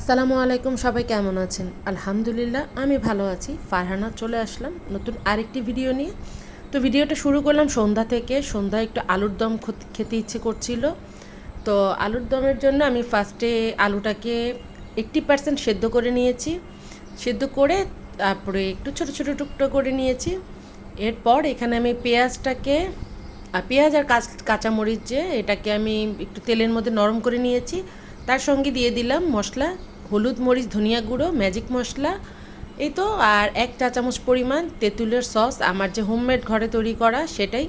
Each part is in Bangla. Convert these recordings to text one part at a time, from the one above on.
আসসালামু আলাইকুম, সবাই কেমন আছেন? আলহামদুলিল্লাহ আমি ভালো আছি। ফারহানা চলে আসলাম নতুন আরেকটি ভিডিও নিয়ে। তো ভিডিওটা শুরু করলাম সন্ধ্যা থেকে। সন্ধ্যায় একটু আলুর দম খেতে ইচ্ছে করছিল। তো আলুর দমের জন্য আমি ফার্স্টে আলুটাকে 80% সেদ্ধ করে নিয়েছি। সেদ্ধ করে তারপরে একটু ছোটো ছোটো টুকরো করে নিয়েছি। এরপর এখানে আমি পেঁয়াজ আর কাঁচামরিচ এটাকে আমি একটু তেলের মধ্যে নরম করে নিয়েছি। তার সঙ্গে দিয়ে দিলাম মশলা, হলুদ, মরিচ, ধনিয়া গুঁড়ো, ম্যাজিক মশলা, এই তো। আর 1 চা চামচ পরিমাণ তেঁতুলের সস, আমার যে হোমমেড ঘরে তৈরি করা সেটাই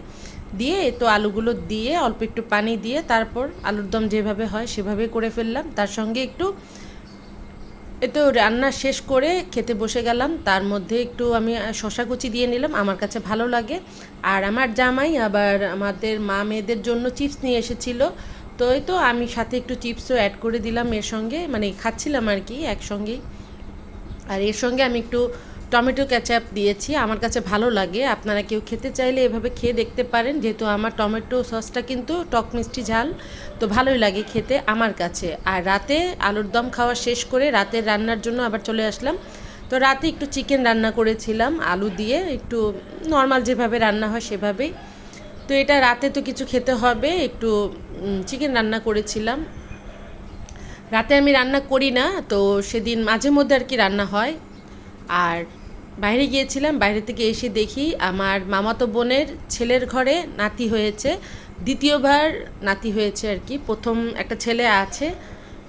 দিয়ে এই তো আলুগুলো দিয়ে অল্প একটু পানি দিয়ে তারপর আলুর দম যেভাবে হয় সেভাবে করে ফেললাম। তার সঙ্গে একটু তো রান্না শেষ করে খেতে বসে গেলাম। তার মধ্যে একটু আমি শশা কুচি দিয়ে নিলাম, আমার কাছে ভালো লাগে। আর আমার জামাই আবার আমাদের মা মেয়েদের জন্য চিপস নিয়ে এসেছিলো। তো এই তো আমি সাথে একটু চিপসও অ্যাড করে দিলাম এর সঙ্গে, মানে খাচ্ছিলাম আর কি একসঙ্গেই। আর এর সঙ্গে আমি একটু টমেটো কেচাপ দিয়েছি, আমার কাছে ভালো লাগে। আপনারা কেউ খেতে চাইলে এভাবে খেয়ে দেখতে পারেন, যেহেতু আমার টমেটো সসটা কিন্তু টক মিষ্টি ঝাল, তো ভালোই লাগে খেতে আমার কাছে। আর রাতে আলুর দম খাওয়া শেষ করে রাতের রান্নার জন্য আবার চলে আসলাম। তো রাতে একটু চিকেন রান্না করেছিলাম আলু দিয়ে, একটু নর্মাল যেভাবে রান্না হয় সেভাবেই। তো এটা রাতে তো কিছু খেতে হবে, একটু চিকেন রান্না করেছিলাম। রাতে আমি রান্না করি না, তো সেদিন মাঝে মধ্যে আর কি রান্না হয়। আর বাইরে গিয়েছিলাম, বাইরে থেকে এসে দেখি আমার মামাতো বোনের ছেলের ঘরে নাতি হয়েছে, দ্বিতীয়বার নাতি হয়েছে আর কি। প্রথম একটা ছেলে আছে,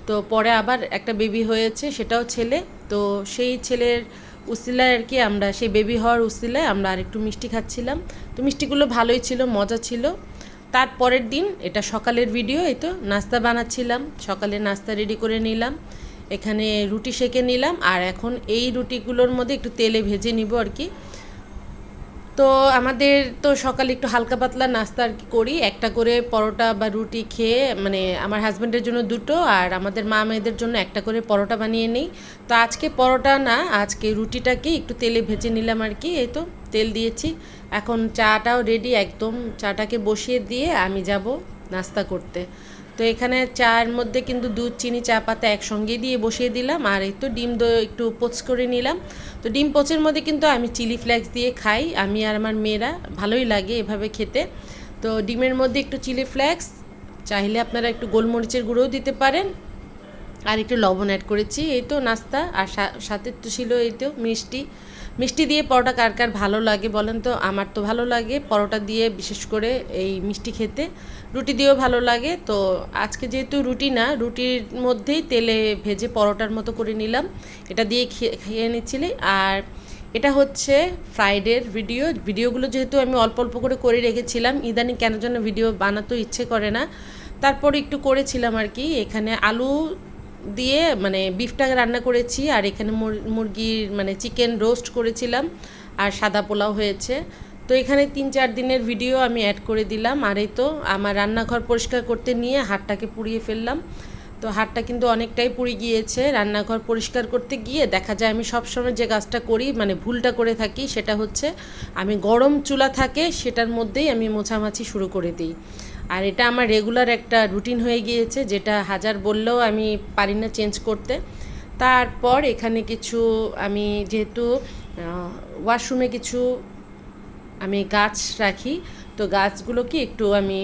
তো পরে আবার একটা বেবি হয়েছে, সেটাও ছেলে। তো সেই ছেলের উসিলায় আর কি আমরা, সেই বেবি হওয়ার উসিলায় আমরা আর একটু মিষ্টি খাচ্ছিলাম। তো মিষ্টিগুলো ভালোই ছিল, মজা ছিল। তারপরের দিন এটা সকালের ভিডিও, এই তো নাস্তা বানাচ্ছিলাম, সকালে নাস্তা রেডি করে নিলাম। এখানে রুটি সেঁকে নিলাম, আর এখন এই রুটিগুলোর মধ্যে একটু তেলে ভেজে নিব আর কি। তো আমাদের তো সকালে একটু হালকা পাতলা নাস্তা আর কি করি, একটা করে পরোটা বা রুটি খেয়ে, মানে আমার হাজব্যান্ডের জন্য দুটো আর আমাদের মা মেয়েদের জন্য একটা করে পরোটা বানিয়ে নিই। তো আজকে পরোটা না, আজকে রুটিটাকে একটু তেলে ভেজে নিলাম আর কি। এই তো তেল দিয়েছি, এখন চাটাও রেডি একদম। চাটাকে বসিয়ে দিয়ে আমি যাব নাস্তা করতে। তো এখানে চায়ের মধ্যে কিন্তু দুধ, চিনি, চা পাতা একসঙ্গে দিয়ে বসিয়ে দিলাম। আর এই তো ডিম একটু পোচ করে নিলাম। তো ডিম পোচের মধ্যে কিন্তু আমি চিলি ফ্লেক্স দিয়ে খাই, আমি আর আমার মেয়েরা, ভালোই লাগে এভাবে খেতে। তো ডিমের মধ্যে একটু চিলি ফ্লেক্স, চাইলে আপনারা একটু গোলমরিচের গুঁড়োও দিতে পারেন, আর একটু লবণ অ্যাড করেছি। এই তো নাস্তা। আর সাথে তো ছিল এই তো মিষ্টি। মিষ্টি দিয়ে পরোটা কার কার ভালো লাগে বলেন তো? আমার তো ভালো লাগে পরোটা দিয়ে, বিশেষ করে এই মিষ্টি খেতে। রুটি দিয়েও ভালো লাগে। তো আজকে যেহেতু রুটি না, রুটির মধ্যেই তেলে ভেজে পরোটার মতো করে নিলাম, এটা দিয়ে খেয়ে নিচ্ছিলে। আর এটা হচ্ছে ফ্রাইডের ভিডিওগুলো যেহেতু আমি অল্প অল্প করে রেখেছিলাম, ইদানিং কেন যেন ভিডিও বানাতেও ইচ্ছে করে না, তারপর একটু করেছিলাম আর কি। এখানে আলু দিয়ে মানে বিফটাকে রান্না করেছি, আর এখানে মুরগির মানে চিকেন রোস্ট করেছিলাম, আর সাদা পোলাও হয়েছে। তো এখানে 3-4 দিনের ভিডিও আমি অ্যাড করে দিলাম। আর এই তো আমার রান্নাঘর পরিষ্কার করতে নিয়ে হাতটাকে পুড়িয়ে ফেললাম। তো হাতটা কিন্তু অনেকটাই পুড়ে গিয়েছে। রান্নাঘর পরিষ্কার করতে গিয়ে দেখা যায় আমি সবসময় যে কাজটা করি, মানে ভুলটা করে থাকি, সেটা হচ্ছে আমি গরম চুলা থাকে সেটার মধ্যেই আমি মোছামাছি শুরু করে দিই। আর এটা আমার রেগুলার একটা রুটিন হয়ে গিয়েছে, যেটা হাজার বললেও আমি পারি না চেঞ্জ করতে। তারপর এখানে কিছু আমি যেহেতু ওয়াশরুমে কিছু আমি গাছ রাখি, তো গাছগুলোকে একটু আমি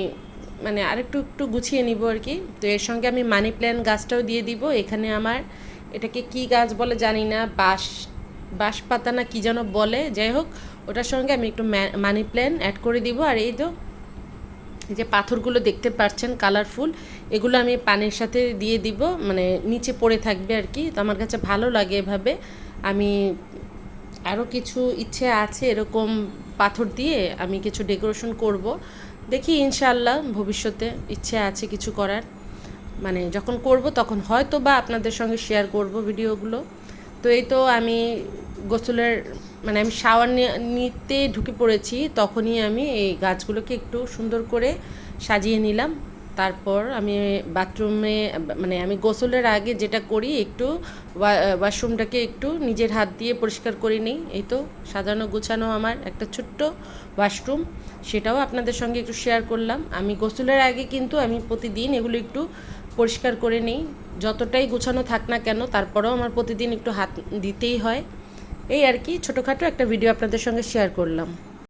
মানে আরেকটু একটু গুছিয়ে নিব আর কি। তো এর সঙ্গে আমি মানি প্ল্যান্ট গাছটাও দিয়ে দিব। এখানে আমার এটাকে কি গাছ বলে জানি না, বাঁশপাতা না কি যেন বলে, যাই হোক ওটার সঙ্গে আমি একটু মানি প্ল্যান্ট অ্যাড করে দিব। আর এই তো এই যে পাথরগুলো দেখতে পাচ্ছেন কালারফুল, এগুলো আমি পানির সাথে দিয়ে দিব, মানে নিচে পড়ে থাকবে আর কি। তো আমার কাছে ভালো লাগে এভাবে। আমি আরও কিছু ইচ্ছে আছে এরকম পাথর দিয়ে আমি কিছু ডেকোরেশন করব, দেখি ইনশাআল্লাহ ভবিষ্যতে ইচ্ছে আছে কিছু করার। মানে যখন করব তখন হয়তো বা আপনাদের সঙ্গে শেয়ার করব ভিডিওগুলো। তো এই তো আমি গোসলের মানে আমি শাওয়ার নিতে ঢুকে পড়েছি, তখনই আমি এই গাছগুলোকে একটু সুন্দর করে সাজিয়ে নিলাম। তারপর আমি বাথরুমে মানে আমি গোসলের আগে যেটা করি, একটু ওয়াশরুমটাকে একটু নিজের হাত দিয়ে পরিষ্কার করে নিই। এই তো সাজানো গুছানো আমার একটা ছোট্ট ওয়াশরুম, সেটাও আপনাদের সঙ্গে একটু শেয়ার করলাম। আমি গোসলের আগে কিন্তু আমি প্রতিদিন এগুলো একটু পরিষ্কার করে নিই, যতটাই গোছানো থাক না কেন তারপরেও আমার প্রতিদিন একটু হাত দিতেই হয়। এই আর কি ছোটোখাটো একটা ভিডিও আপনাদের সঙ্গে শেয়ার করলাম।